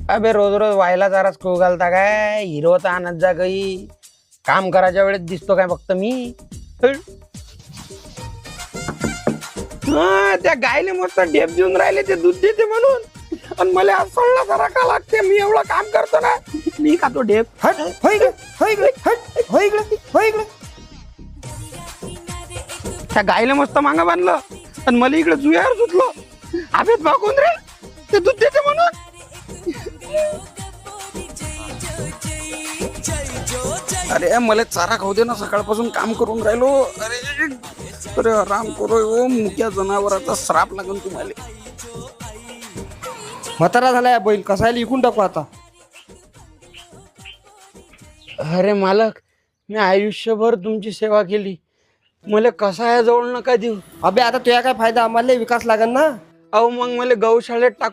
अबे रोज रोज व्हायला जराच खाऊ घालता काय? हिरो तर आणत जा काही. काम करायच्या वेळेस दिसतो काय फक्त मी? हळ. हा, त्या गायले मस्त ढेप देऊन राहिले ते दूध देते म्हणून. आणि मला असळला जरा का लागते? मी एवढं काम करतो ना, मी खातो ढेप. हट हो इकडे, हो इकडे, हट हो इकडे, हो इकडे. त्या गायले मस्त मागं बांधलं आणि मला इकडे जुयावर सुटलो. आभेत भागून रे, ते दूध देते म्हणून. अरे मला चारा खाऊ दे ना, सकाळपासून काम करून राहिलो. अरे अरे आराम करो. ओ मुक्या जनावराचा श्राप लागून तुम्हाला. म्हातारा झालाय बैल, कसायला इकून टाकू आता. अरे मालक, मी आयुष्यभर तुमची सेवा केली, मला कसा जवळ नका देऊ. अबे आता तुझ्या काय फायदा, आम्हाला विकास लागन ना. अहो मग मला गौशाळेत टाक.